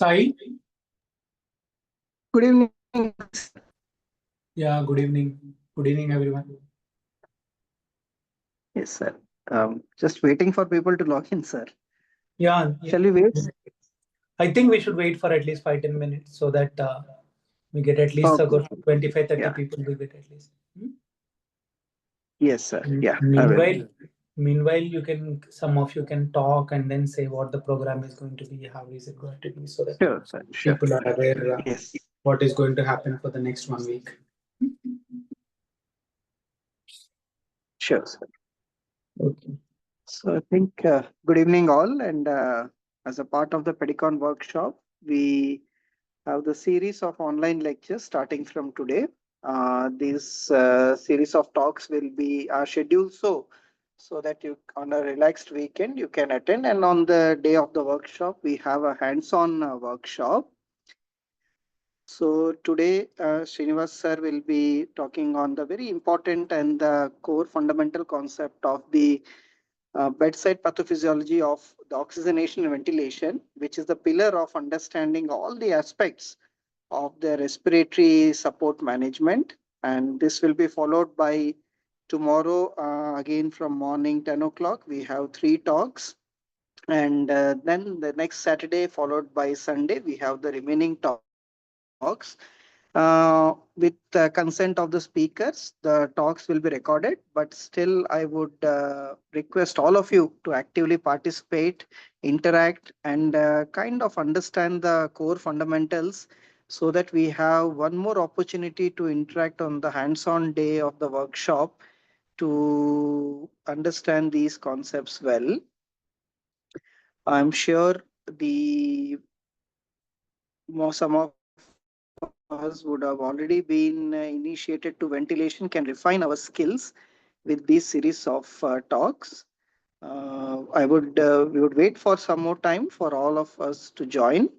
Sai? Good evening. Yeah, good evening. Good evening, everyone. Yes, sir. Just waiting for people to log in, sir. Yeah, Shall we wait? I think we should wait for at least 5-10 minutes so that we get at least a Okay. good 25-30 Yeah. people we get at least. Hmm? Yes, sir. Yeah, I will. Meanwhile, some of you can talk and then say what the program is going to be, how is it going to be, so that Sure, sir. Sure. people are aware Yes. what is going to happen for the next 1 week. Sure, sir. Okay. So I think good evening all. And as a part of the PEDICON workshop, we have the series of online lectures starting from today. This series of talks will be scheduled so that you on a relaxed weekend you can attend, and on the day of the workshop we have a hands-on workshop. So today, Srinivas sir will be talking on the very important and the core fundamental concept of the bedside pathophysiology of the oxygenation and ventilation, which is the pillar of understanding all the aspects of the respiratory support management. And this will be followed by tomorrow, again from morning 10 o'clock, we have three talks. And then the next Saturday, followed by Sunday, we have the remaining talks. With the consent of the speakers, the talks will be recorded, but still, I would request all of you to actively participate, interact, and kind of understand the core fundamentals so that we have one more opportunity to interact on the hands on day of the workshop to understand these concepts well. I'm sure the some of us would have already been initiated to ventilation can refine our skills with this series of talks. We would wait for some more time for all of us to join.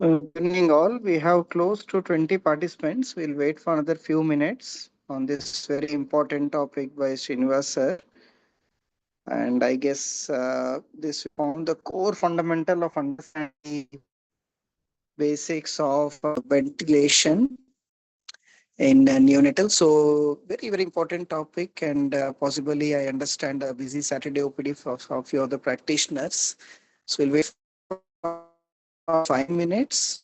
Good evening, all. We have close to 20 participants. We'll wait for another few minutes on this very important topic by Srinivas sir. And I guess this will form the core fundamental of understanding basics of ventilation in neonatal. So very, very important topic, and possibly I understand a busy Saturday OPD for a few of the practitioners. So we'll wait for 5 minutes.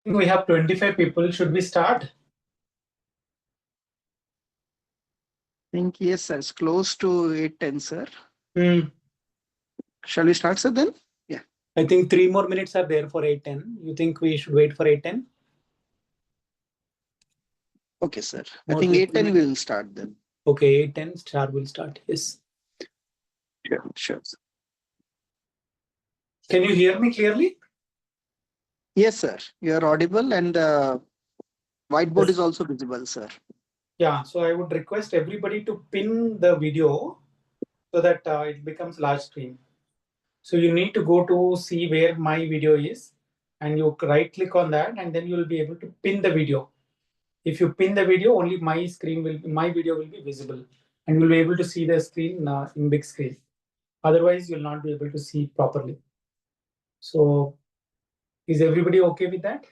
We have 25 people. Should we start? I think yes, sir. It's close to 8:10, sir. Hmm. Shall we start, sir, then? Yeah. I think 3 more minutes are there for 8:10. You think we should wait for 8:10? Okay, sir. I More think people 8:10 we will start then. Okay, 8:10 star will start. Yes. Sure, sure. Sir. Can you hear me clearly? Yes, sir. You are audible, and whiteboard Yes. is also visible, sir. Yeah, so I would request everybody to pin the video so that it becomes large screen. So you need to go to see where my video is, and you right click on that, and then you will be able to pin the video. If you pin the video, only my video will be visible, and you'll be able to see the screen in big screen. Otherwise, you'll not be able to see properly. So is everybody okay with that?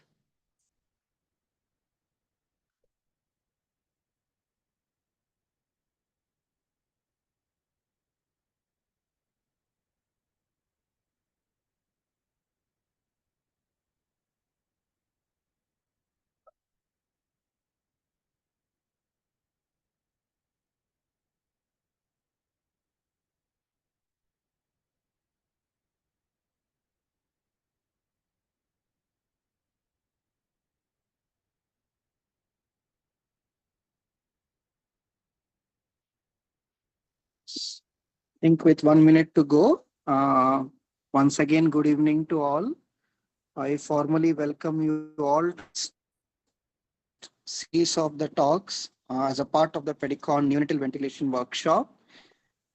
I think with 1 minute to go, once again, good evening to all. I formally welcome you all to this series of the talks as a part of the PEDICON neonatal ventilation workshop.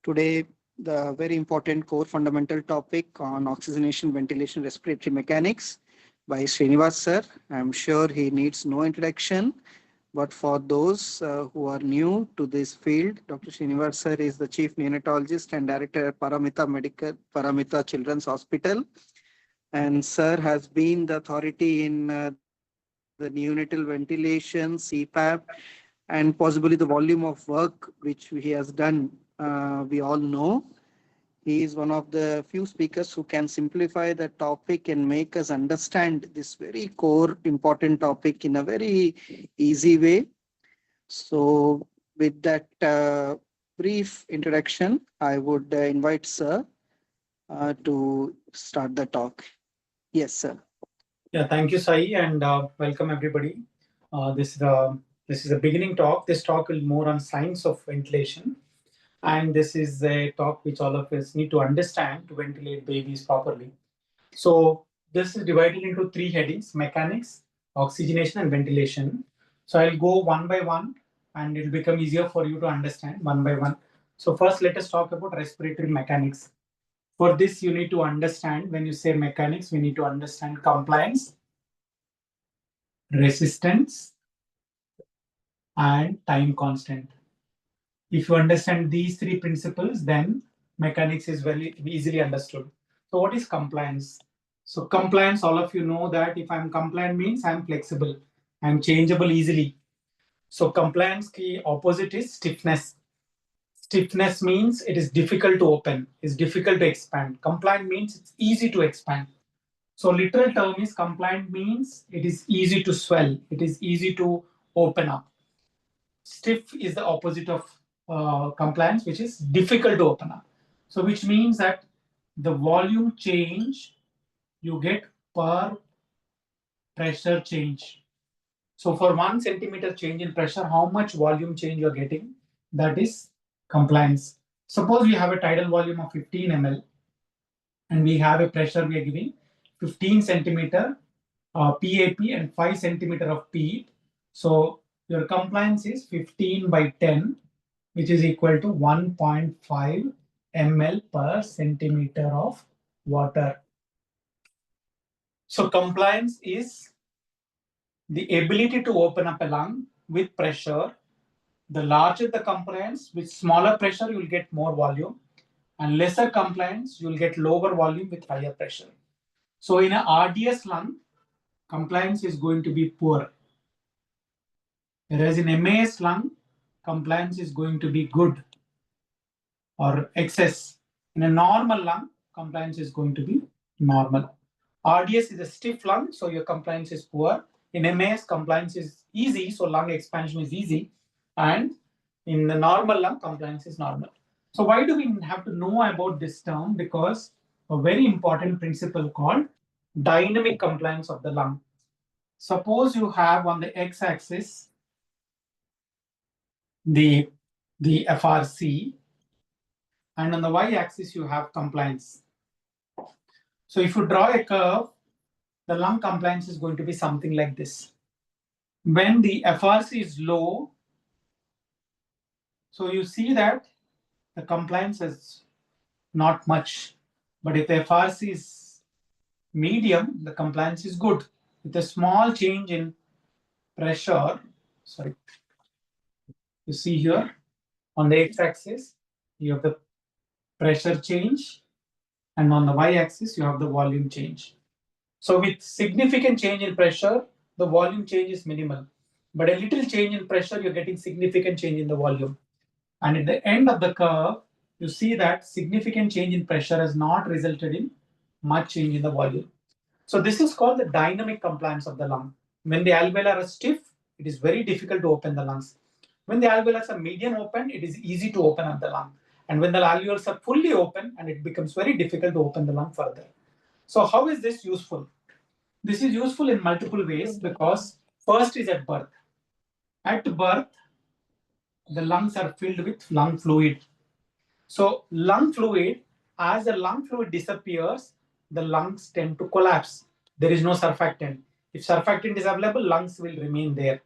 Today, the very important core fundamental topic on oxygenation, ventilation, respiratory mechanics by Srinivas sir. I'm sure he needs no introduction, but for those who are new to this field, Dr. Srinivas sir is the Chief Neonatologist and Director at Paramitha Children's Hospital. And sir has been the authority in the neonatal ventilation, CPAP, and possibly the volume of work which he has done, we all know. He is one of the few speakers who can simplify the topic and make us understand this very core important topic in a very easy way. So with that brief introduction, I would invite sir to start the talk. Yes, sir. Yeah, thank you, Sai, and welcome everybody. This is a beginning talk. This talk will more on science of ventilation, and this is a talk which all of us need to understand to ventilate babies properly. So this is divided into three headings: mechanics, oxygenation, and ventilation. So I'll go one by one, and it'll become easier for you to understand one by one. So first, let us talk about respiratory mechanics. For this, you need to understand, when you say mechanics, we need to understand compliance, resistance, and time constant. If you understand these three principles, then mechanics is very easily understood. So what is compliance? So compliance, all of you know that if I'm compliant means I'm flexible, I'm changeable easily. So compliance key opposite is stiffness. Stiffness means it is difficult to open, it's difficult to expand. Compliant means it's easy to expand. So literal term is compliant means it is easy to swell, it is easy to open up. Stiff is the opposite of compliance, which is difficult to open up. So which means that the volume change you get per pressure change. So for 1 centimeter change in pressure, how much volume change you're getting? That is compliance. Suppose we have a tidal volume of 15 ml and we have a pressure we are giving 15 centimeter PAP and 5 centimeter of PE. So your compliance is 15 by 10, which is equal to 1.5 ml per centimeter of water. So compliance is the ability to open up a lung with pressure. The larger the compliance, with smaller pressure, you'll get more volume, and lesser compliance, you'll get lower volume with higher pressure. So in an RDS lung, compliance is going to be poor. Whereas in MAS lung, compliance is going to be good or excess. In a normal lung, compliance is going to be normal. RDS is a stiff lung, so your compliance is poor. In MAS, compliance is easy, so lung expansion is easy. And in the normal lung, compliance is normal. So why do we have to know about this term? Because a very important principle called dynamic compliance of the lung. Suppose you have on the x-axis the FRC, and on the y-axis you have compliance. So if you draw a curve, the lung compliance is going to be something like this. When the FRC is low, so you see that the compliance is not much. But if the FRC is medium, the compliance is good. With a small change in pressure, sorry, you see here on the x-axis, you have the pressure change, and on the y-axis, you have the volume change. So with significant change in pressure, the volume change is minimal. But a little change in pressure, you're getting significant change in the volume. And at the end of the curve, you see that significant change in pressure has not resulted in much change in the volume. So this is called the dynamic compliance of the lung. When the alveoli are stiff, it is very difficult to open the lungs. When the alveoli are medium open, it is easy to open up the lung. And when the alveoli are fully open, and it becomes very difficult to open the lung further. So how is this useful? This is useful in multiple ways because first is at birth. At birth, the lungs are filled with lung fluid. So lung fluid, as the lung fluid disappears, the lungs tend to collapse. There is no surfactant. If surfactant is available, lungs will remain there.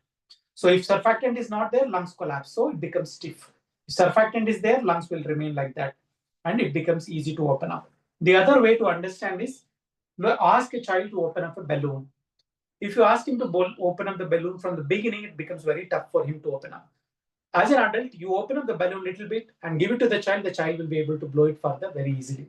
So if surfactant is not there, lungs collapse. So it becomes stiff. If surfactant is there, lungs will remain like that. And it becomes easy to open up. The other way to understand is, ask a child to open up a balloon. If you ask him to open up the balloon from the beginning, it becomes very tough for him to open up. As an adult, you open up the balloon a little bit and give it to the child will be able to blow it further very easily.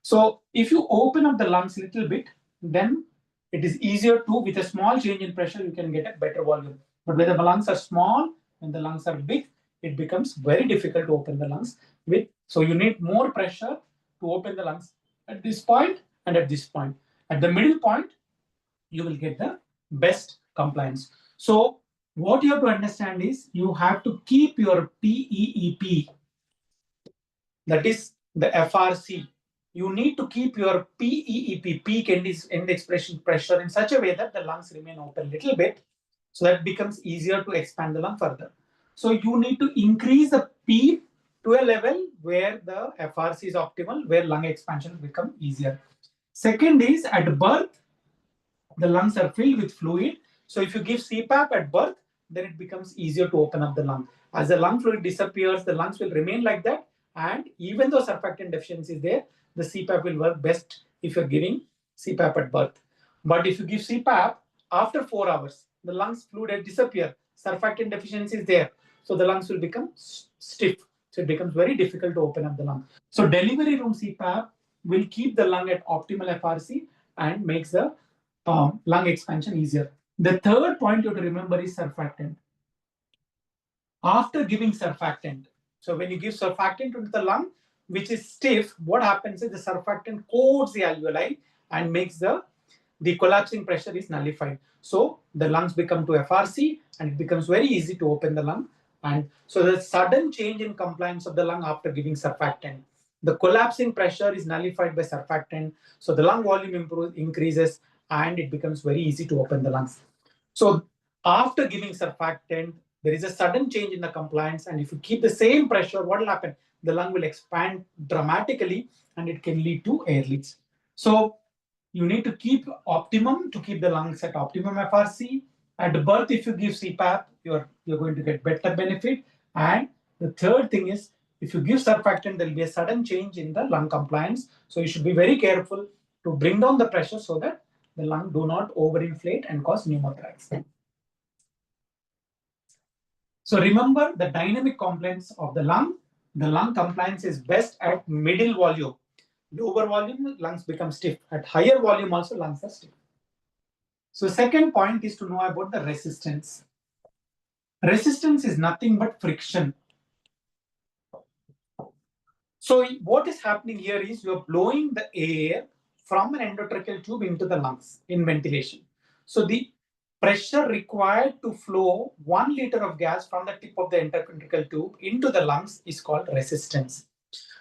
So if you open up the lungs a little bit, then it is easier to, with a small change in pressure, you can get a better volume. But when the lungs are small, when the lungs are big, it becomes very difficult to open the lungs with. So you need more pressure to open the lungs at this point and at this point. At the middle point, you will get the best compliance. So what you have to understand is you have to keep your PEEP, that is the FRC. You need to keep your PEEP, peak end expression pressure, in such a way that the lungs remain open a little bit, so that it becomes easier to expand the lung further. So you need to increase the PEEP to a level where the FRC is optimal, where lung expansion will become easier. Second is at birth, the lungs are filled with fluid. So if you give CPAP at birth, then it becomes easier to open up the lung. As the lung fluid disappears, the lungs will remain like that. And even though surfactant deficiency is there, the CPAP will work best if you're giving CPAP at birth. But if you give CPAP after 4 hours, the lungs fluid has disappeared. surfactant deficiency is there. So the lungs will become stiff. So it becomes very difficult to open up the lung. So delivery room CPAP will keep the lung at optimal FRC and makes the lung expansion easier. The third point you have to remember is surfactant. After giving surfactant, so when you give surfactant into the lung, which is stiff, what happens is the surfactant coats the alveoli and makes the collapsing pressure is nullified. So the lungs become to FRC and it becomes very easy to open the lung. And so the sudden change in compliance of the lung after giving surfactant. The collapsing pressure is nullified by surfactant. So the lung volume increases and it becomes very easy to open the lungs. So after giving surfactant, there is a sudden change in the compliance. And if you keep the same pressure, what will happen? The lung will expand dramatically and it can lead to air leaks. So you need to keep optimum to keep the lungs at optimum FRC. At birth, if you give CPAP, you're going to get better benefit. And the third thing is, if you give surfactant, there will be a sudden change in the lung compliance. So you should be very careful to bring down the pressure so that the lung do not overinflate and cause pneumothorax. So remember the dynamic compliance of the lung. The lung compliance is best at middle volume. Lower volume, lungs become stiff. At higher volume also, lungs are stiff. So second point is to know about the resistance. Resistance is nothing but friction. So what is happening here is you're blowing the air from an endotracheal tube into the lungs in ventilation. So the pressure required to flow 1 liter of gas from the tip of the endotracheal tube into the lungs is called resistance.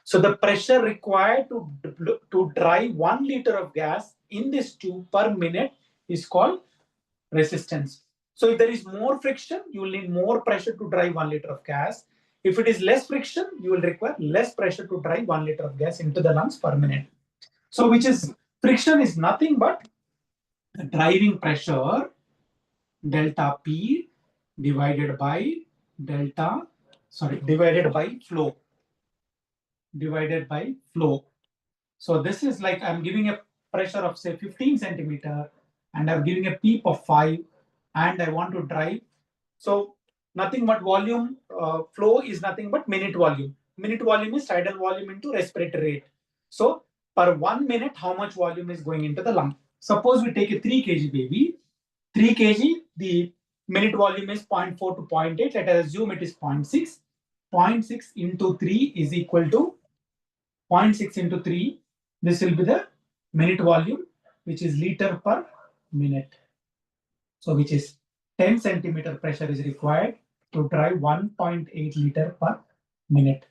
So the pressure required to drive 1 liter of gas in this tube per minute is called resistance. So if there is more friction, you will need more pressure to drive 1 liter of gas. If it is less friction, you will require less pressure to drive 1 liter of gas into the lungs per minute. So which is friction is nothing but the driving pressure delta P divided by flow. Divided by flow. So this is like I'm giving a pressure of say 15 centimeter and I'm giving a PEEP of 5 and I want to drive. So nothing but volume flow is nothing but minute volume. Minute volume is tidal volume into respiratory rate. So per 1 minute, how much volume is going into the lung? Suppose we take a 3 kg baby. 3 kg, the minute volume is 0.4 to 0.8. Let us assume it is 0.6. 0.6 into 3 is equal to 0.6 into 3. This will be the minute volume, which is liter per minute. So which is 10 centimeter pressure is required to drive 1.8 liter per minute.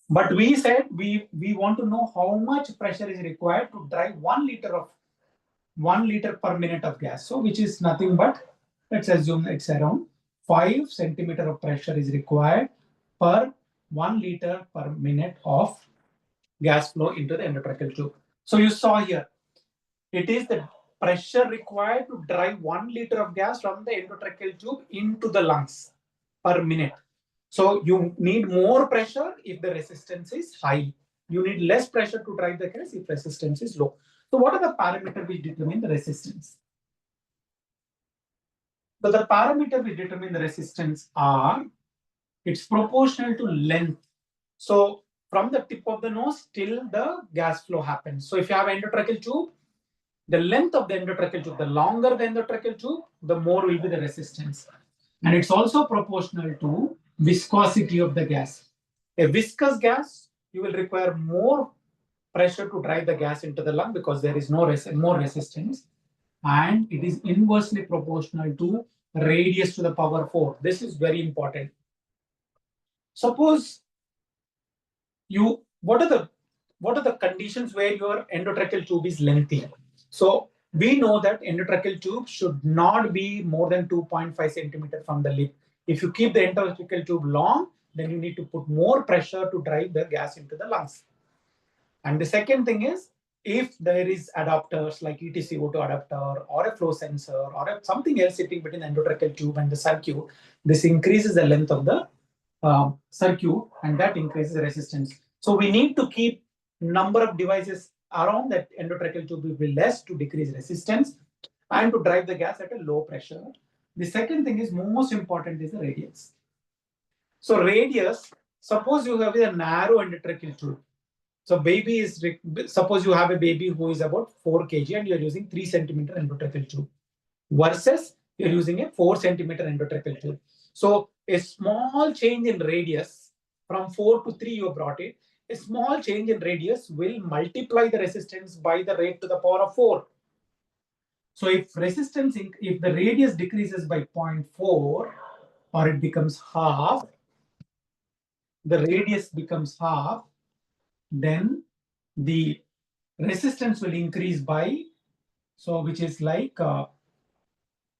But we said we want to know how much pressure is required to drive 1 liter per minute of gas. So which is nothing but, let's assume it's around 5 centimeter of pressure is required per 1 liter per minute of gas flow into the endotracheal tube. So you saw here, it is the pressure required to drive 1 liter of gas from the endotracheal tube into the lungs per minute. So you need more pressure if the resistance is high. You need less pressure to drive the gas if resistance is low. So what are the parameters which determine the resistance? So the parameters which determine the resistance are, it's proportional to length. So from the tip of the nose till the gas flow happens. So if you have endotracheal tube, the length of the endotracheal tube, the longer the endotracheal tube, the more will be the resistance. And it's also proportional to viscosity of the gas. A viscous gas, you will require more pressure to drive the gas into the lung because there is more resistance. And it is inversely proportional to radius to the power 4. This is very important. Suppose what are the conditions where your endotracheal tube is lengthy? So we know that endotracheal tube should not be more than 2.5 centimeter from the lip. If you keep the endotracheal tube long, then you need to put more pressure to drive the gas into the lungs. And the second thing is, if there is adapters like ETCO2 adapter or a flow sensor or something else sitting between the endotracheal tube and the circuit, this increases the length of the circuit and that increases the resistance. So we need to keep number of devices around that endotracheal tube will be less to decrease resistance and to drive the gas at a low pressure. The second thing is most important is the radius. So radius, suppose you have a narrow endotracheal tube. So baby is, suppose you have a baby who is about 4 kg and you're using 3 centimeter endotracheal tube versus you're using a 4 centimeter endotracheal tube. So a small change in radius from 4 to 3 you brought it. A small change in radius will multiply the resistance by the rate to the power of 4. So if resistance, if the radius decreases by 0.4 or it becomes half, the radius becomes half, then the resistance will increase by, so which is like 2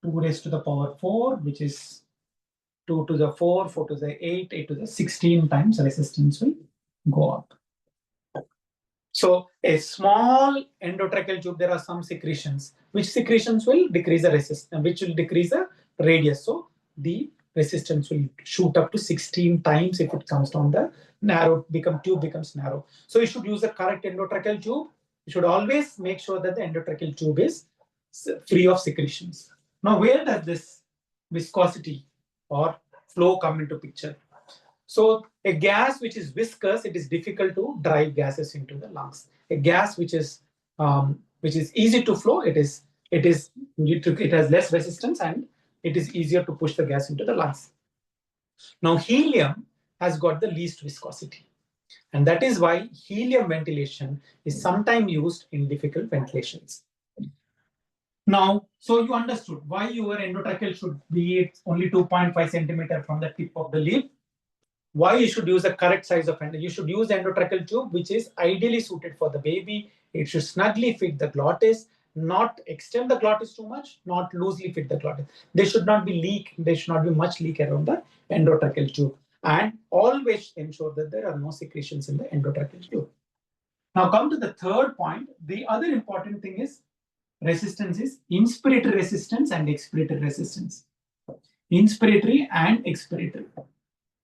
raised to the power 4, which is 2 to the 4, 4 to the 8, 8 to the 16 times resistance will go up. So a small endotracheal tube, there are some secretions, which secretions will decrease the resistance, which will decrease the radius. So the resistance will shoot up to 16 times if it comes down the narrow, tube becomes narrow. So you should use the correct endotracheal tube. You should always make sure that the endotracheal tube is free of secretions. Now, where does this viscosity or flow come into picture? So a gas which is viscous, it is difficult to drive gases into the lungs. A gas which is easy to flow, it has less resistance and it is easier to push the gas into the lungs. Now helium has got the least viscosity, and that is why helium ventilation is sometimes used in difficult ventilations. Now, so you understood why your endotracheal should be only 2.5 centimeter from the tip of the lip. Why you should use the correct size of endo. You should use endotracheal tube, which is ideally suited for the baby. It should snugly fit the glottis, not extend the glottis too much, not loosely fit the glottis. There should not be leak. There should not be much leak around the endotracheal tube. And always ensure that there are no secretions in the endotracheal tube. Now come to the third point. The other important thing is resistance is inspiratory resistance and expiratory resistance. Inspiratory and expiratory.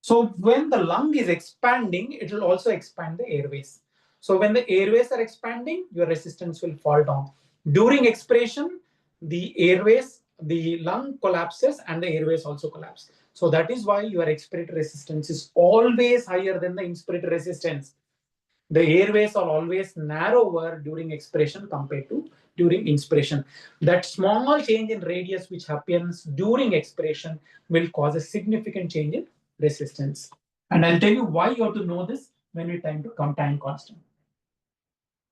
So when the lung is expanding, it will also expand the airways. So when the airways are expanding, your resistance will fall down. During expiration, the airways, the lung collapses and the airways also collapse. So that is why your expiratory resistance is always higher than the inspiratory resistance. The airways are always narrower during expiration compared to during inspiration. That small change in radius which happens during expiration will cause a significant change in resistance. And I'll tell you why you have to know this when we time constant.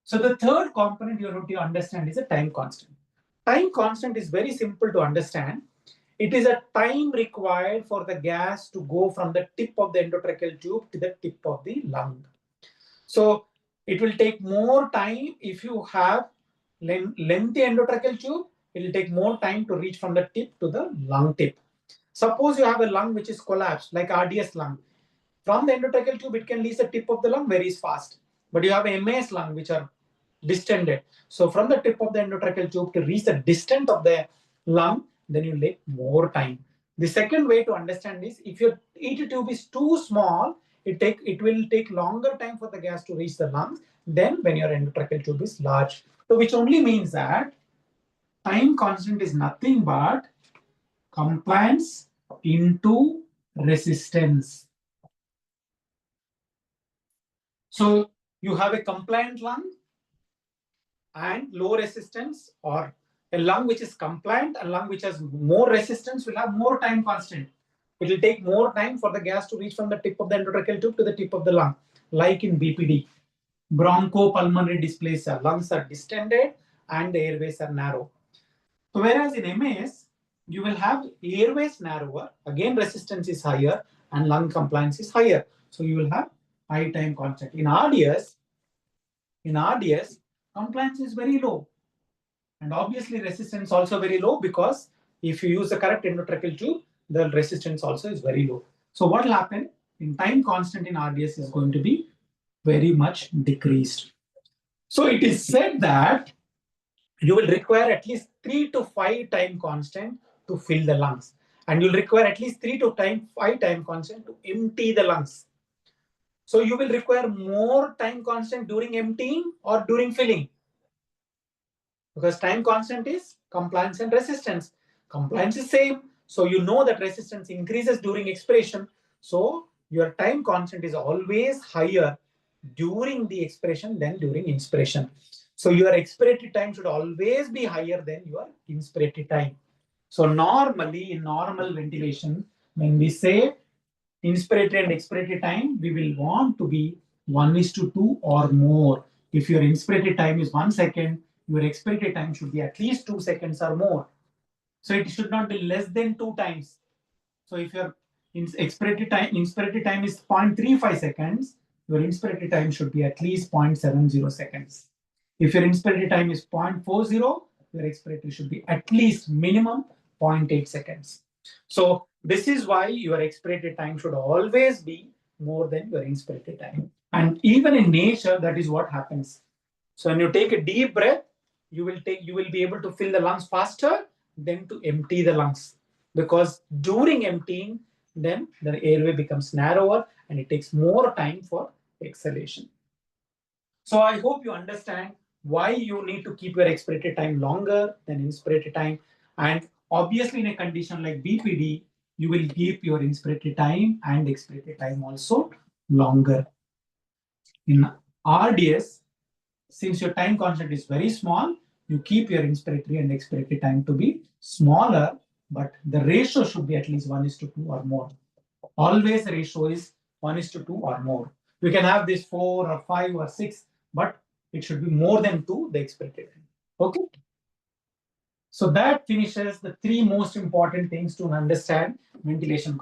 So the third component you have to understand is a time constant. Time constant is very simple to understand. It is a time required for the gas to go from the tip of the endotracheal tube to the tip of the lung. So it will take more time if you have lengthy endotracheal tube. It will take more time to reach from the tip to the lung tip. Suppose you have a lung which is collapsed, like RDS lung. From the endotracheal tube, it can reach the tip of the lung very fast. But you have a MAS lung which are distended. So from the tip of the endotracheal tube to reach the distance of the lung, then you take more time. The second way to understand is if your ET tube is too small, it will take longer time for the gas to reach the lungs than when your endotracheal tube is large. So which only means that time constant is nothing but compliance into resistance. So you have a compliant lung and low resistance, or a lung which is compliant and lung which has more resistance will have more time constant. It will take more time for the gas to reach from the tip of the endotracheal tube to the tip of the lung, like in BPD, bronchopulmonary dysplasia. Lungs are distended and the airways are narrow. So whereas in MAS, you will have airways narrower, again resistance is higher and lung compliance is higher. So you will have high time constant. In RDS, compliance is very low. And obviously resistance also very low, because if you use the correct endotracheal tube, the resistance also is very low. So what will happen in time constant in RDS is going to be very much decreased. So it is said that you will require at least 3 to 5 time constant to fill the lungs. And you'll require at least 3 to 5 time constant to empty the lungs. So you will require more time constant during emptying or during filling. Because time constant is compliance and resistance. Compliance is same. So you know that resistance increases during expiration. So your time constant is always higher during the expiration than during inspiration. So your expiratory time should always be higher than your inspiratory time. So normally in normal ventilation, when we say inspiratory and expiratory time, we will want to be 1:2 or more. If your inspiratory time is 1 second, your expiratory time should be at least 2 seconds or more. So it should not be less than 2 times. So if your inspiratory time is 0.35 seconds, your inspiratory time should be at least 0.70 seconds. If your inspiratory time is 0.40, your expiratory should be at least minimum 0.8 seconds. So this is why your expiratory time should always be more than your inspiratory time. And even in nature, that is what happens. So when you take a deep breath, you will be able to fill the lungs faster than to empty the lungs, because during emptying, then the airway becomes narrower and it takes more time for exhalation. So I hope you understand why you need to keep your expiratory time longer than inspiratory time. And obviously, in a condition like BPD, you will keep your inspiratory time and expiratory time also longer. In RDS, since your time constant is very small, you keep your inspiratory and expiratory time to be smaller, but the ratio should be at least 1:2 or more. Always the ratio is 1:2 or more. You can have this 4 or 5 or 6, but it should be more than 2, the expiratory time. Okay. So that finishes the 3 most important things to understand ventilation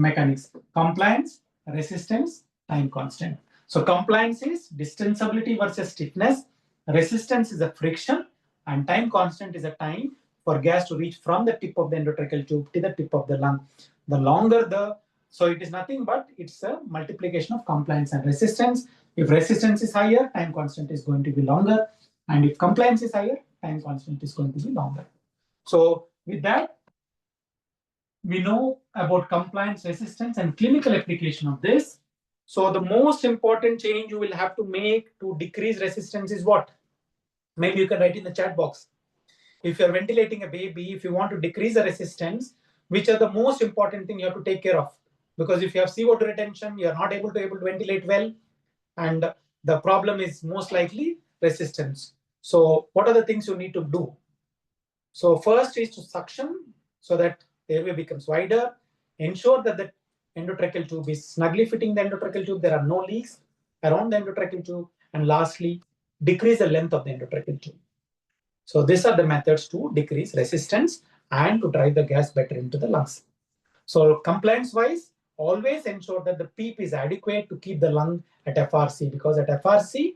mechanics: compliance, resistance, time constant. So compliance is distensibility versus stiffness, resistance is a friction, and time constant is a time for gas to reach from the tip of the endotracheal tube to the tip of the lung. The longer so it is nothing but it's a multiplication of compliance and resistance. If resistance is higher, time constant is going to be longer. And if compliance is higher, time constant is going to be longer. So with that, we know about compliance, resistance, and clinical application of this. So the most important change you will have to make to decrease resistance is what? Maybe you can write in the chat box. If you're ventilating a baby, if you want to decrease the resistance, which are the most important thing you have to take care of? Because if you have CO2 retention, you're not able to ventilate well, and the problem is most likely resistance. So what are the things you need to do? So first is to suction so that the airway becomes wider. Ensure that the endotracheal tube is snugly fitting the endotracheal tube. There are no leaks around the endotracheal tube. And lastly, decrease the length of the endotracheal tube. So these are the methods to decrease resistance and to drive the gas better into the lungs. So compliance-wise, always ensure that the PEEP is adequate to keep the lung at FRC, because at FRC,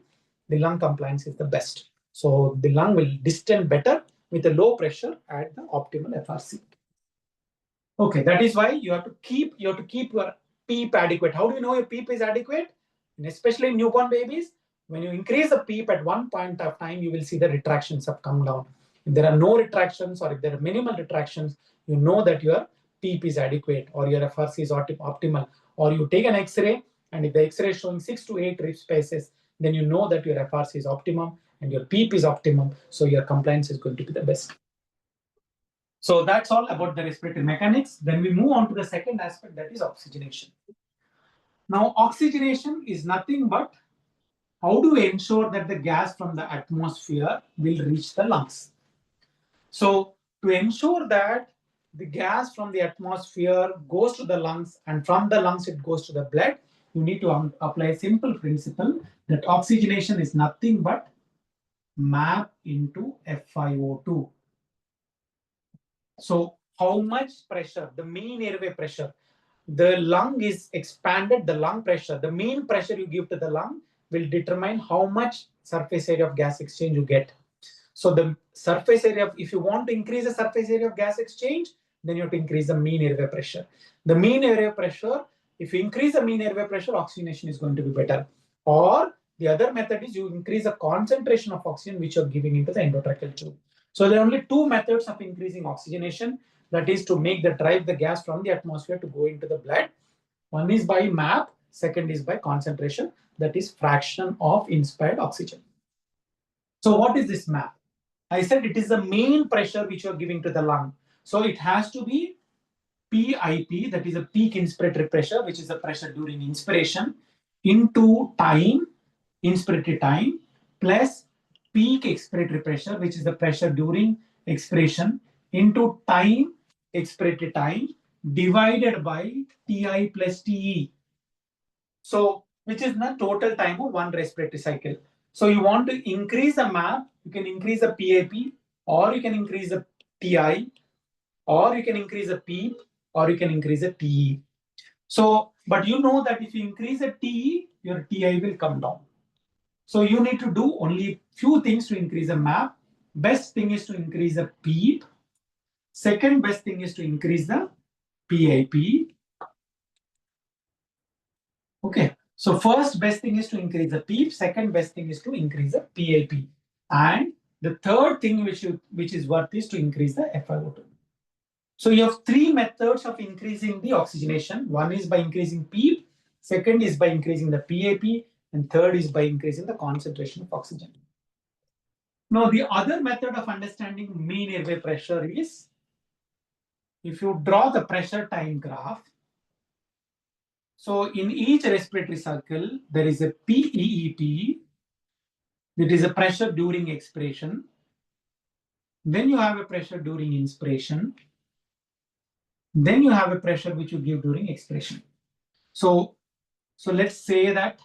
the lung compliance is the best. So the lung will distend better with a low pressure at the optimal FRC. Okay, that is why you have to keep your PEEP adequate. How do you know your PEEP is adequate? And especially in newborn babies, when you increase the PEEP at one point of time, you will see the retractions have come down. If there are no retractions or if there are minimal retractions, you know that your PEEP is adequate or your FRC is optimal. Or you take an X-ray, and if the X-ray is showing 6 to 8 rib spaces, then you know that your FRC is optimum and your PEEP is optimum. So your compliance is going to be the best. So that's all about the respiratory mechanics. Then we move on to the second aspect, that is oxygenation. Now, oxygenation is nothing but how do we ensure that the gas from the atmosphere will reach the lungs? So to ensure that the gas from the atmosphere goes to the lungs and from the lungs it goes to the blood, you need to apply a simple principle that oxygenation is nothing but MAP into FiO2. So how much pressure, the mean airway pressure, the lung is expanded, the lung pressure, the mean pressure you give to the lung will determine how much surface area of gas exchange you get. So the surface area, if you want to increase the surface area of gas exchange, then you have to increase the mean airway pressure. The mean airway pressure, if you increase the mean airway pressure, oxygenation is going to be better. Or the other method is you increase the concentration of oxygen which you're giving into the endotracheal tube. So there are only 2 methods of increasing oxygenation. That is to drive the gas from the atmosphere to go into the blood. One is by MAP, second is by concentration, that is fraction of inspired oxygen. So what is this MAP? I said it is the mean pressure which you are giving to the lung. So it has to be PIP, that is a peak inspiratory pressure, which is the pressure during inspiration, into time, inspiratory time, plus peak expiratory pressure, which is the pressure during expiration, into time, expiratory time, divided by Ti plus Te. So, which is the total time of one respiratory cycle. So, you want to increase the MAP, you can increase the PAP, or you can increase the TI, or you can increase the PEEP, or you can increase the TE. So, but you know that if you increase the TE, your TI will come down. So you need to do only few things to increase the MAP. Best thing is to increase the PEEP. Second best thing is to increase the PIP. Okay. So first best thing is to increase the PEEP. Second best thing is to increase the PIP. And the third thing which is worth is to increase the FiO2. So you have three methods of increasing the oxygenation. One is by increasing PEEP, second is by increasing the PAP, and third is by increasing the concentration of oxygen. Now, the other method of understanding mean airway pressure is, if you draw the pressure time graph, so in each respiratory cycle, there is a PEEP, that is a pressure during expiration. Then you have a pressure during inspiration. Then you have a pressure which you give during expiration. So let's say that,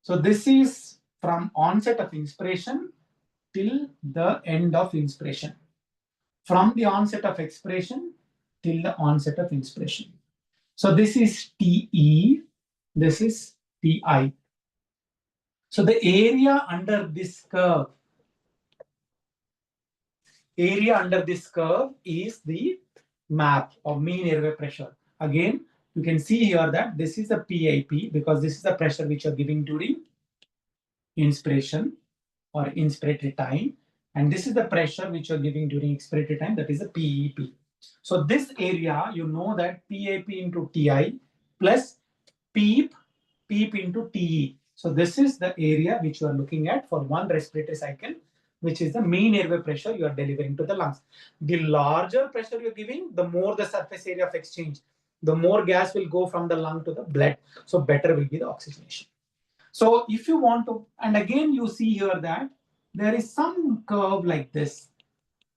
so this is from onset of inspiration till the end of inspiration. From the onset of expiration till the onset of inspiration. So this is TE, this is TI. So the area under this curve, is the map of mean airway pressure. Again, you can see here that this is the PIP, because this is the pressure which you are giving during inspiration or inspiratory time, and this is the pressure which you are giving during expiratory time, that is the PEP. So this area, you know that PAP into TI plus PEEP into TE. So this is the area which you are looking at for one respiratory cycle, which is the mean airway pressure you are delivering to the lungs. The larger pressure you're giving, the more the surface area of exchange, the more gas will go from the lung to the blood. So better will be the oxygenation. So if you want to, and again you see here that there is some curve like this.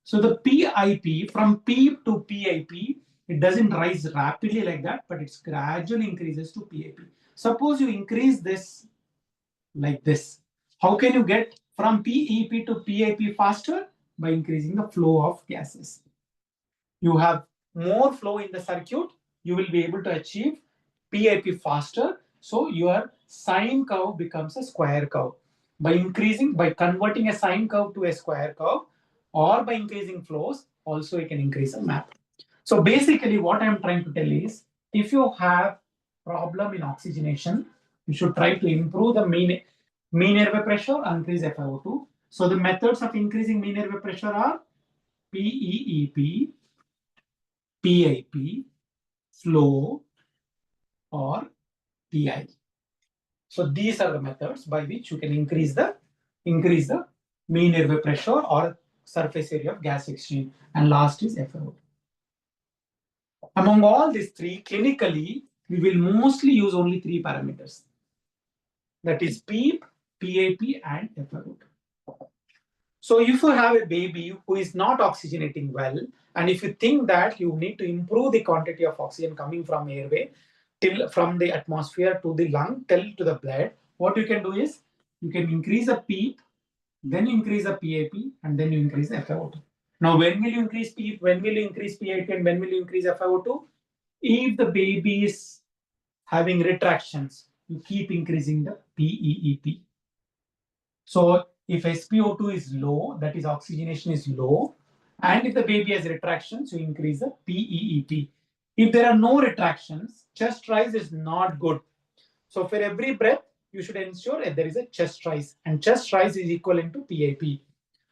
So the PIP, from PEEP to PIP, it doesn't rise rapidly like that, but it gradually increases to PIP. Suppose you increase this like this. How can you get from PEP to PIP faster? By increasing the flow of gases. You have more flow in the circuit, you will be able to achieve PIP faster. So your sine curve becomes a square curve. By converting a sine curve to a square curve, or by increasing flows, also you can increase the map. So basically what I'm trying to tell is, if you have problem in oxygenation, you should try to improve the mean airway pressure and increase FiO2. So the methods of increasing mean airway pressure are PEEP, PIP, flow, or TI. So these are the methods by which you can increase the mean airway pressure or surface area of gas exchange. And last is FiO2. Among all these three, clinically, we will mostly use only three parameters. That is PEEP, PAP, and FiO2. So if you have a baby who is not oxygenating well, and if you think that you need to improve the quantity of oxygen coming from airway, from the atmosphere to the lung, till to the blood, what you can do is, you can increase the PEEP, then increase the PAP, and then you increase the FiO2. Now, when will you increase PEEP, when will you increase PAP, and when will you increase FiO2? If the baby is having retractions, you keep increasing the PEEP. So if SpO2 is low, that is oxygenation is low, and if the baby has retractions, you increase the PEEP. If there are no retractions, chest rise is not good. So for every breath, you should ensure that there is a chest rise, and chest rise is equivalent to PAP.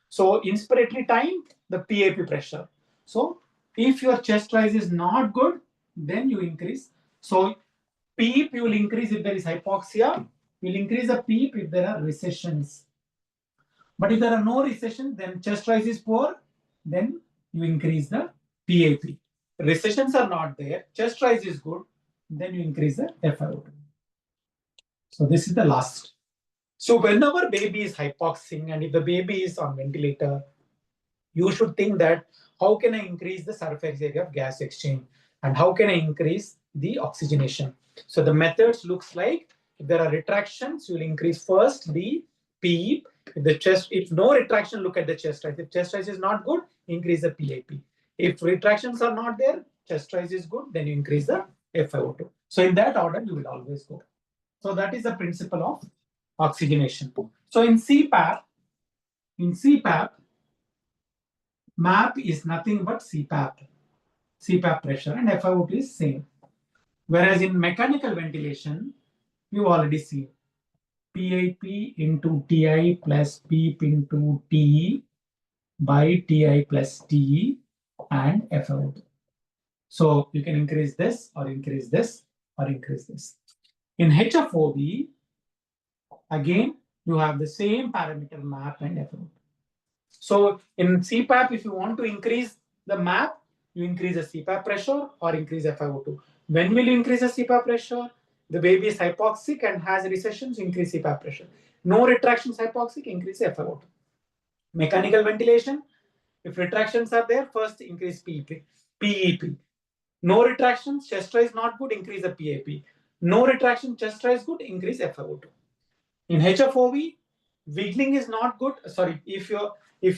So inspiratory time, the PAP pressure. So if your chest rise is not good, then you increase. So PEEP you will increase if there is hypoxia. You will increase the PEEP if there are recessions. But if there are no recession, then chest rise is poor, then you increase the PAP. Recessions are not there, chest rise is good, then you increase the FiO2. So this is the last. So whenever baby is hypoxing and if the baby is on ventilator, you should think that how can I increase the surface area of gas exchange and how can I increase the oxygenation. So the methods looks like if there are retractions, you will increase first the PEEP. If no retraction, look at the chest rise. If chest rise is not good, increase the PAP. If retractions are not there, chest rise is good, then you increase the FiO2. So in that order, you will always go. So that is the principle of oxygenation. So in CPAP, MAP is nothing but CPAP pressure, and FiO2 is same. Whereas in mechanical ventilation, you've already seen PIP into TI plus PEEP into TE by TI plus TE and FiO2. So you can increase this or increase this or increase this. In HFOB, again, you have the same parameter MAP and FiO2. So in CPAP, if you want to increase the MAP, you increase the CPAP pressure or increase FiO2. When will you increase the CPAP pressure? The baby is hypoxic and has recessions, increase CPAP pressure. No retractions hypoxic, increase FiO2. Mechanical ventilation, if retractions are there, first increase PEP. No retractions, chest rise not good, increase the PAP. No retraction, chest rise good, increase FiO2. In HFOV, wiggling is not good. Sorry, if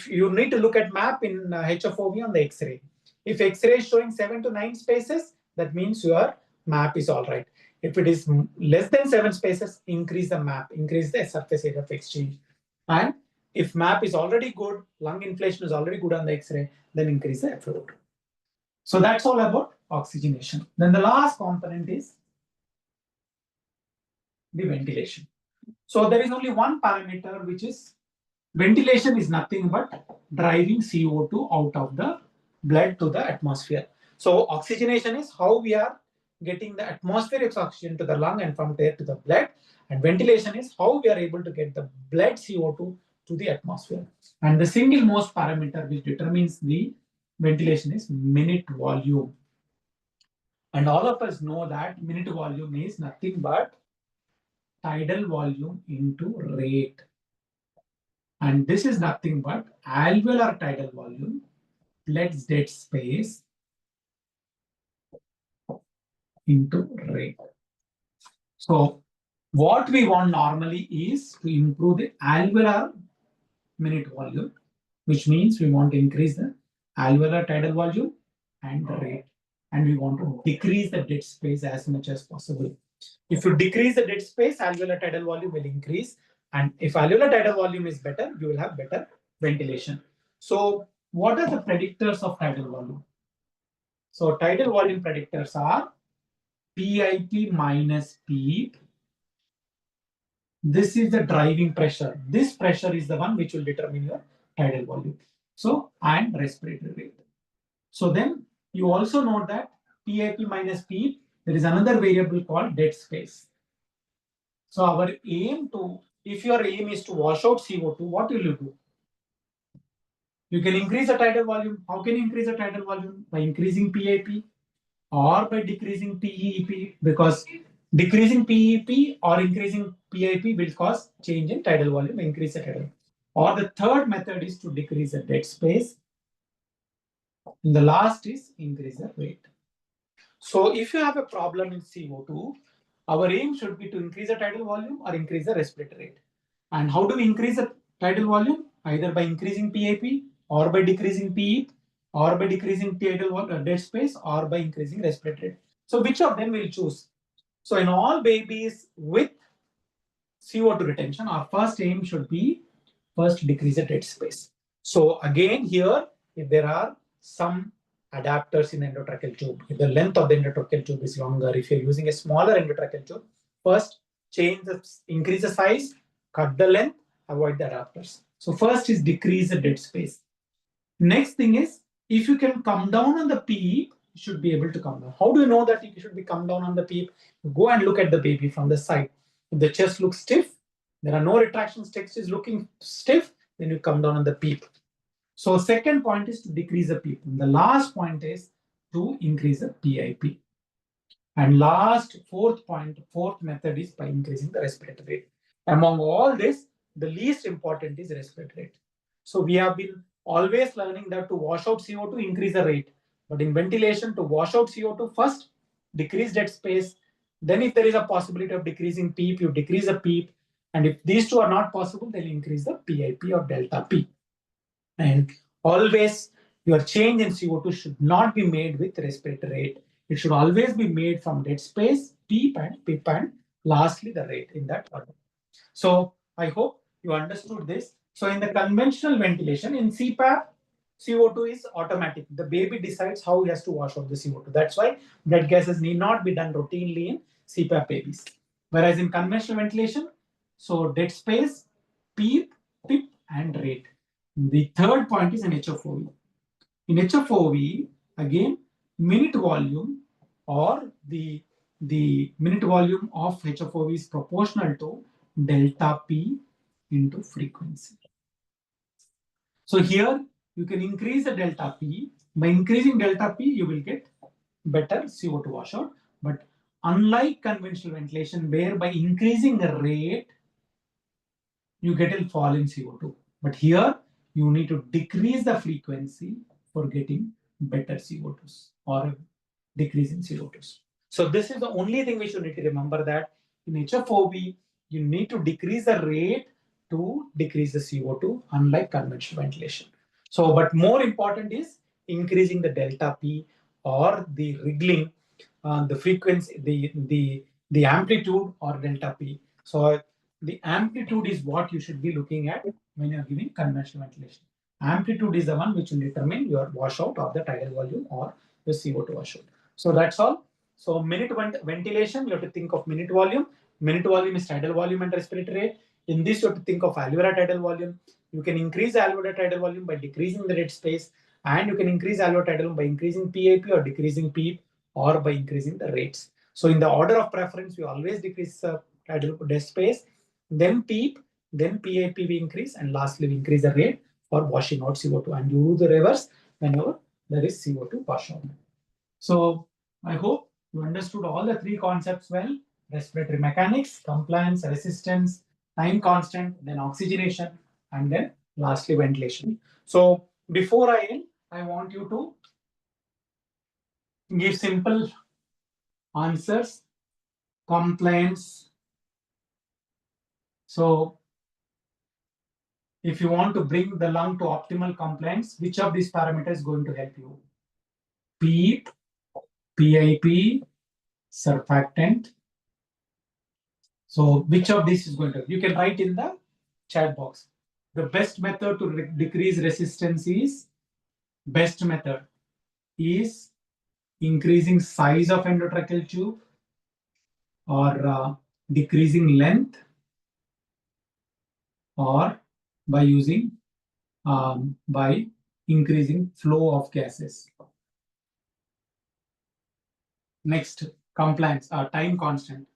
you need to look at MAP in HFOV on the X-ray. If X-ray is showing 7 to 9 spaces, that means your MAP is all right. If it is less than 7 spaces, increase the MAP, increase the surface area of exchange. And if MAP is already good, lung inflation is already good on the X-ray, then increase the FiO2. So that's all about oxygenation. Then the last component is the ventilation. So there is only one parameter, which is ventilation is nothing but driving CO2 out of the blood to the atmosphere. So oxygenation is how we are getting the atmospheric oxygen to the lung and from there to the blood. And ventilation is how we are able to get the blood CO2 to the atmosphere. And the single most parameter which determines the ventilation is minute volume. And all of us know that minute volume is nothing but tidal volume into rate. And this is nothing but alveolar tidal volume plus dead space into rate. So what we want normally is to improve the alveolar minute volume, which means we want to increase the alveolar tidal volume and the rate. And we want to decrease the dead space as much as possible. If you decrease the dead space, alveolar tidal volume will increase. And if alveolar tidal volume is better, you will have better ventilation. So what are the predictors of tidal volume? So tidal volume predictors are PIP minus PEEP. This is the driving pressure. This pressure is the one which will determine your tidal volume. So, and respiratory rate. So then you also know that PIP minus PEEP, there is another variable called dead space. So our aim if your aim is to wash out CO2, what will you do? You can increase the tidal volume. How can you increase the tidal volume? By increasing PAP or by decreasing PEP, because decreasing PEP or increasing PIP will cause change in tidal volume, increase the tidal. Or the third method is to decrease the dead space. And the last is increase the rate. So if you have a problem in CO2, our aim should be to increase the tidal volume or increase the respiratory rate. And how do we increase the tidal volume? Either by increasing PAP or by decreasing PEP or by decreasing tidal dead space or by increasing respiratory rate. So which of them we'll choose? So in all babies with CO2 retention, our first aim should be first decrease the dead space. So again here, if there are some adapters in endotracheal tube, if the length of the endotracheal tube is longer, if you're using a smaller endotracheal tube, first increase the size, cut the length, avoid the adapters. So first is decrease the dead space. Next thing is, if you can come down on the PEEP, you should be able to come down. How do you know that you should be come down on the PEEP? You go and look at the baby from the side. If the chest looks stiff, there are no retractions, chest is looking stiff, then you come down on the PEEP. So second point is to decrease the PEEP. The last point is to increase the PIP. And last, fourth method is by increasing the respiratory rate. Among all this, the least important is respiratory rate. So we have been always learning that to wash out CO2, increase the rate. But in ventilation, to wash out CO2 first, decrease dead space. Then if there is a possibility of decreasing PEEP, you decrease the PEEP. And if these two are not possible, then increase the PIP or delta P. And always your change in CO2 should not be made with respiratory rate. It should always be made from dead space, PEEP, and lastly the rate in that order. So I hope you understood this. So in the conventional ventilation, in CPAP, CO2 is automatic. The baby decides how he has to wash out the CO2. That's why blood gases need not be done routinely in CPAP babies. Whereas in conventional ventilation, so dead space, PEEP, PIP, and rate. The third point is an HFOV. In HFOV, again, minute volume or the minute volume of HFOV is proportional to delta P into frequency. So here you can increase the delta P. By increasing delta P, you will get better CO2 washout. But unlike conventional ventilation, where by increasing the rate, you get a fall in CO2. But here you need to decrease the frequency for getting better CO2s or decrease in CO2s. So this is the only thing we should need to remember, that in HFOV, you need to decrease the rate to decrease the CO2, unlike conventional ventilation. So, but more important is increasing the delta P or the wriggling, the frequency, the amplitude or delta P. So the amplitude is what you should be looking at when you're giving conventional ventilation. Amplitude is the one which will determine your washout or the tidal volume or the CO2 washout. So that's all. So minute ventilation, you have to think of minute volume. Minute volume is tidal volume and respiratory rate. In this, you have to think of alveolar tidal volume. You can increase alveolar tidal volume by decreasing the dead space, and you can increase alveolar tidal volume by increasing PAP or decreasing PEEP or by increasing the rates. So in the order of preference, we always decrease tidal dead space, then PEEP, then PAP we increase, and lastly we increase the rate for washing out CO2. And you do the reverse whenever there is CO2 washout. So I hope you understood all the three concepts well: respiratory mechanics, compliance, resistance, time constant, then oxygenation, and then lastly ventilation. So before I end, I want you to give simple answers. Compliance. So if you want to bring the lung to optimal compliance, which of these parameters is going to help you? PEEP, PIP, surfactant. So which of these is going to? You can write in the chat box. The best method to decrease resistance is, best method is increasing size of endotracheal tube or decreasing length, or by using by increasing flow of gases. Next, compliance, time constant.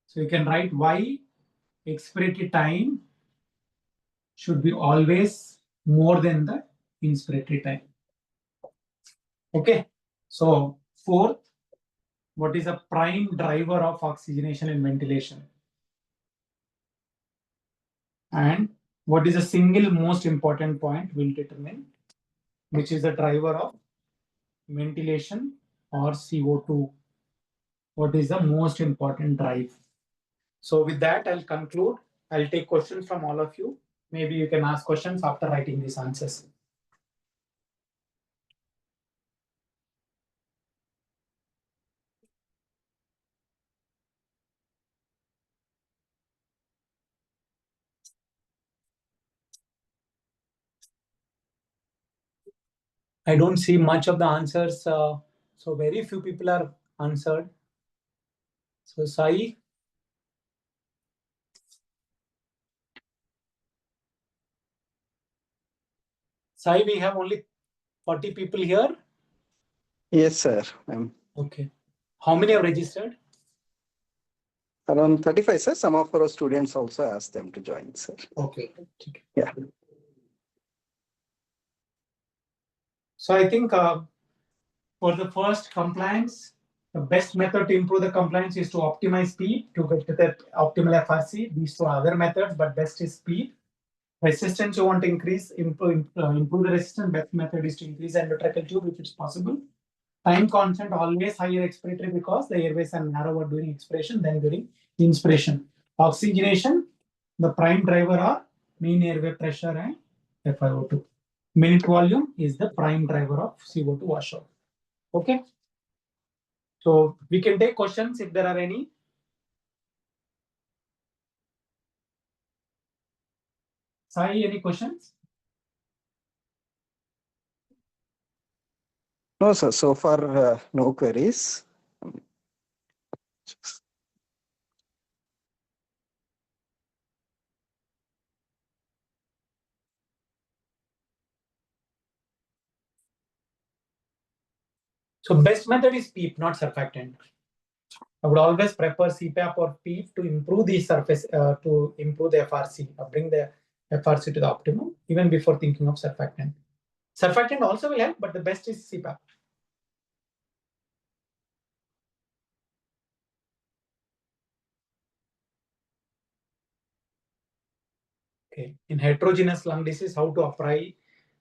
So you can write why expiratory time should be always more than the inspiratory time. Okay. So fourth, what is a prime driver of oxygenation and ventilation? And what is the single most important point will determine which is the driver of ventilation or CO2. What is the most important drive? So with that, I'll conclude. I'll take questions from all of you. Maybe you can ask questions after writing these answers. I don't see much of the answers. So very few people are answered. So Sai. Sai, we have only 40 people here. Yes, sir. Okay. How many have registered? Around 35, sir. Some of our students also asked them to join, sir. Okay. Yeah. So I think for the first compliance, the best method to improve the compliance is to optimize speed to get to that optimal FRC. These two other methods, but best is speed. Resistance you want to increase, improve the resistance. Best method is to increase the endotracheal tube if it's possible. Time constant always higher expiratory because the airways are narrower during expiration than during inspiration. Oxygenation, the prime driver are mean airway pressure and FiO2. Minute volume is the prime driver of CO2 washout. Okay. So we can take questions if there are any. Sai, any questions? No, sir. So far, no queries. So best method is PEEP, not surfactant. I would always prefer CPAP or PEEP to improve the surface, to improve the FRC, bring the FRC to the optimum, even before thinking of surfactant. Surfactant also will help, but the best is CPAP. Okay. In heterogeneous lung disease, how to apply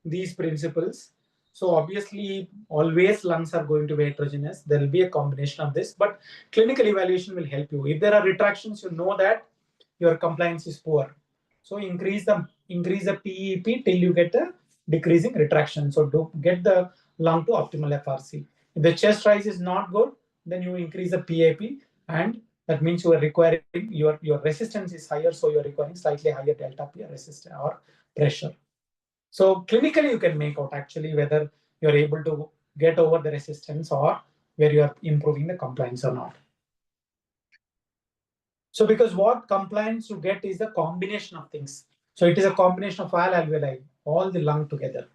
these principles. So obviously, always lungs are going to be heterogeneous. There will be a combination of this, but clinical evaluation will help you. If there are retractions, you know that your compliance is poor. So increase the PEP till you get a decreasing retraction. So do get the lung to optimal FRC. If the chest rise is not good, then you increase the PAP, and that means you are requiring your resistance is higher, so you are requiring slightly higher delta P resistance or pressure. So clinically, you can make out actually whether you are able to get over the resistance or where you are improving the compliance or not. So because what compliance you get is a combination of things. So it is a combination of all alveoli, all the lung together.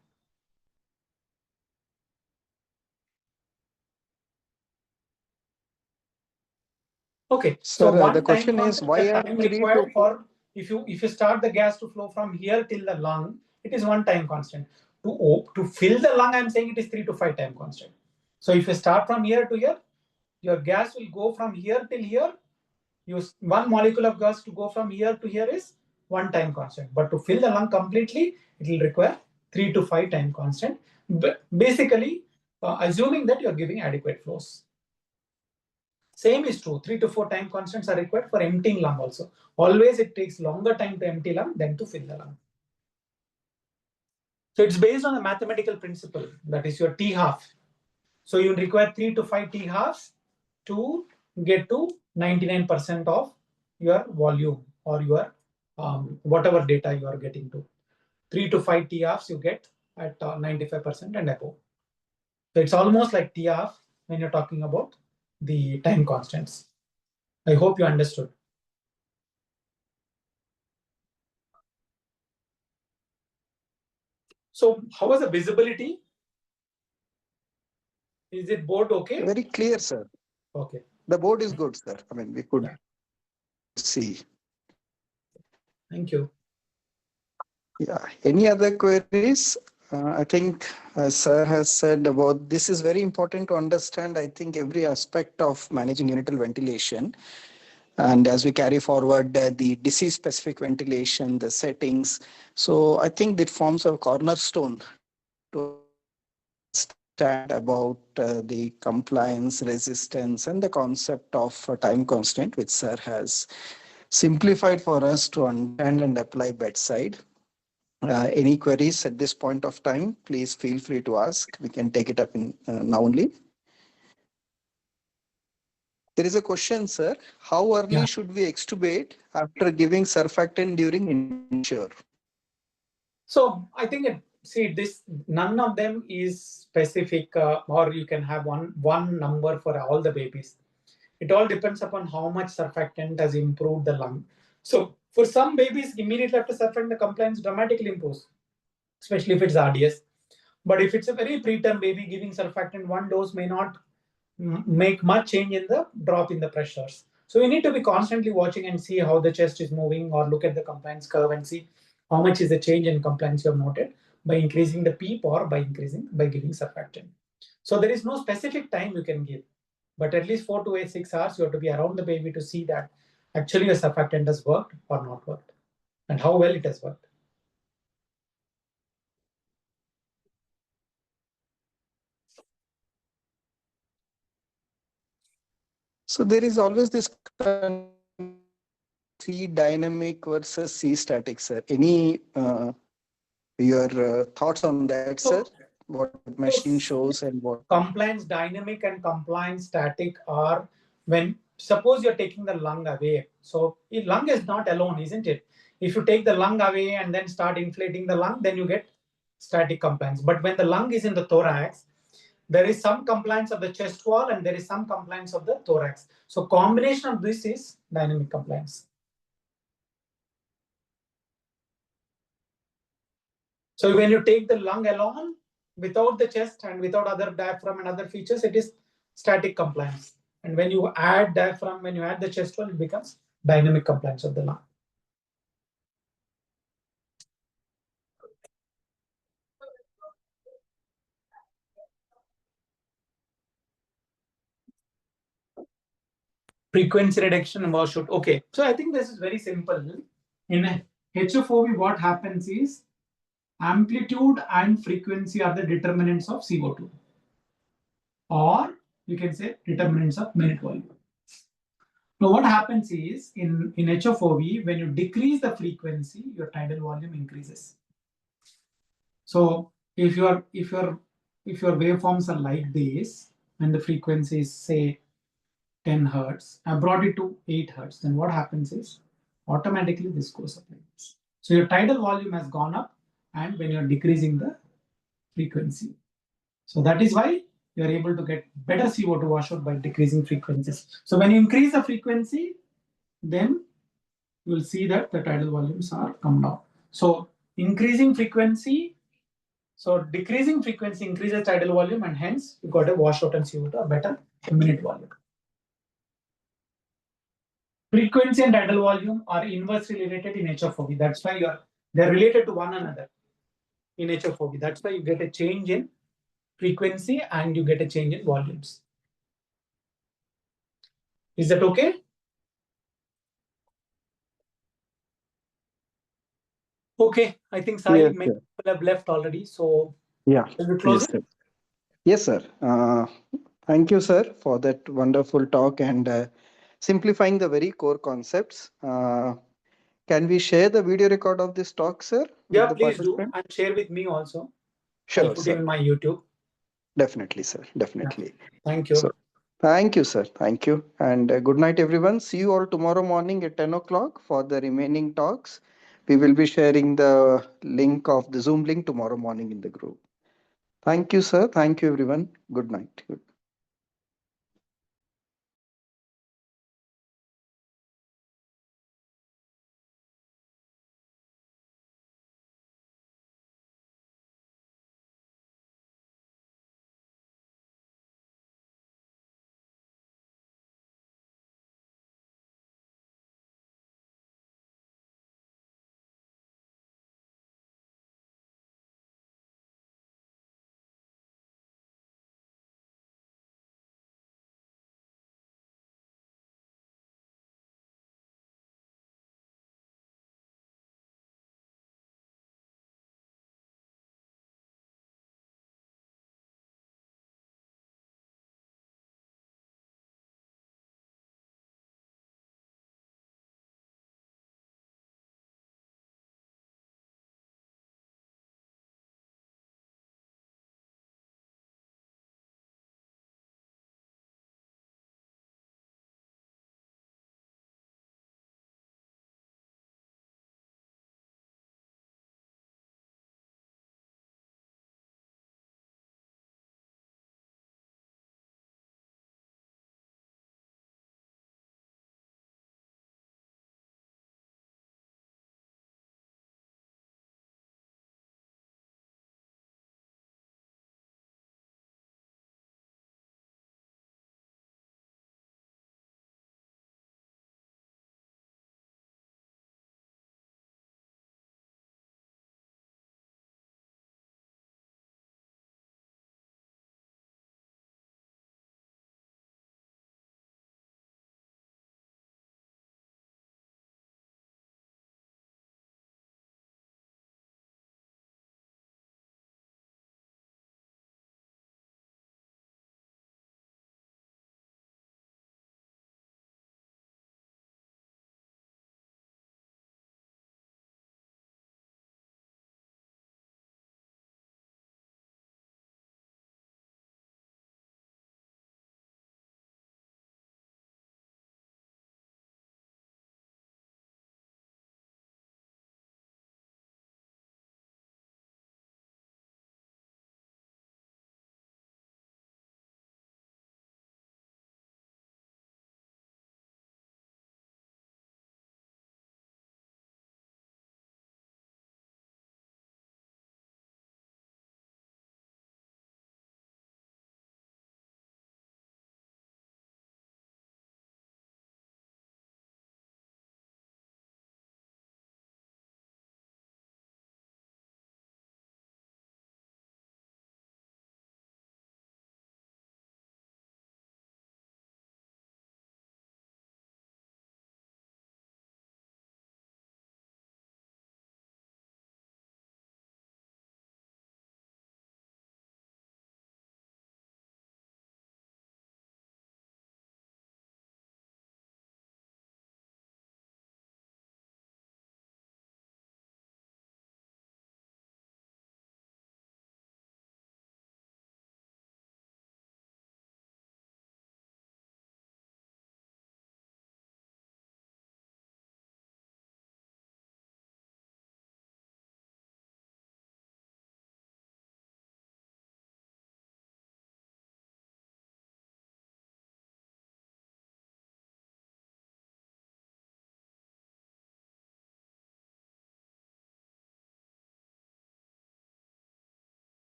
Okay, Sir, so one the time question is constant, why the are time 3 required to for if you start the gas to flow from here till the lung, it is one time constant. To fill the lung, I'm saying it is 3 to 5 time constant. So if you start from here to here, your gas will go from here till here. Use one molecule of gas to go from here to here is one time constant. But to fill the lung completely, it will require 3 to 5 time constant. But basically, assuming that you're giving adequate flows. Same is true. 3 to 4 time constants are required for emptying lung also. Always it takes longer time to empty lung than to fill the lung. So it's based on a mathematical principle, that is your T half. So you require 3 to 5 T halves to get to 99% of your volume or your whatever data you are getting to. 3 to 5 T halves you get at 95% and above. So it's almost like T half when you're talking about the time constants. I hope you understood. So how was the visibility? Is it board okay? Very clear, sir. Okay. The board is good, sir. I mean, we could see. Thank you. Yeah. Any other queries? I think sir has said about this is very important to understand. I think every aspect of managing neonatal ventilation. And as we carry forward the disease-specific ventilation, the settings, so I think it forms a cornerstone to understand about the compliance, resistance, and the concept of time constant, which sir has simplified for us to understand and apply bedside. Any queries at this point of time, please feel free to ask. We can take it up in now only. There is a question, sir. How early should we extubate after giving surfactant during insuture? So I think none of them is specific, or you can have one number for all the babies. It all depends upon how much surfactant has improved the lung. So for some babies, immediately after surfactant, the compliance dramatically improves, especially if it's RDS. But if it's a very preterm baby, giving surfactant one dose may not make much change in the drop in the pressures. So you need to be constantly watching and see how the chest is moving, or look at the compliance curve and see how much is the change in compliance you have noted. by increasing the PEEP or by giving surfactant. So there is no specific time you can give, but at least 4 to 6 hours you have to be around the baby to see that actually your surfactant has worked or not worked, and how well it has worked. So there is always this C dynamic versus C static, sir. Any your thoughts on that, sir? What machine shows and what compliance dynamic and compliance static are when suppose you're taking the lung away. So lung is not alone, isn't it? If you take the lung away and then start inflating the lung, then you get static compliance. But when the lung is in the thorax, there is some compliance of the chest wall and there is some compliance of the thorax. So combination of this is dynamic compliance. So when you take the lung alone, without the chest and without other diaphragm and other features, it is static compliance. And when you add diaphragm, when you add the chest wall, it becomes dynamic compliance of the lung. Frequency reduction and washout. Okay, so I think this is very simple. In HFOV, what happens is amplitude and frequency are the determinants of CO2, or you can say determinants of minute volume. Now, what happens is in HFOV, when you decrease the frequency, your tidal volume increases. So if your waveforms are like this, and the frequency is say 10 hertz, I brought it to 8 hertz, then what happens is automatically this goes up like this. So your tidal volume has gone up, and when you're decreasing the frequency. So that is why you are able to get better CO2 washout by decreasing frequencies. So when you increase the frequency, then you will see that the tidal volumes are come down. So increasing frequency, so decreasing frequency increases tidal volume, and hence you got a washout and CO2 are better minute volume. Frequency and tidal volume are inversely related in HFOV. That's why they're related to one another in HFOV. That's why you get a change in frequency and you get a change in volumes. Is that okay? Okay, I think Sai, yes, many people have left already. So yeah, shall we close yes, it? sir. Yes, sir. Thank you, sir, for that wonderful talk and simplifying the very core concepts. Can we share the video record of this talk, sir, with Yeah, the please do, participant? and share with me also. I'll Sure, put sir. in my YouTube. Definitely, sir. Definitely. Yeah. Thank you. So, thank you, sir. Thank you. And good night, everyone. See you all tomorrow morning at 10 o'clock for the remaining talks. We will be sharing the link of the Zoom link tomorrow morning in the group. Thank you, sir. Thank you, everyone. Good night. Good.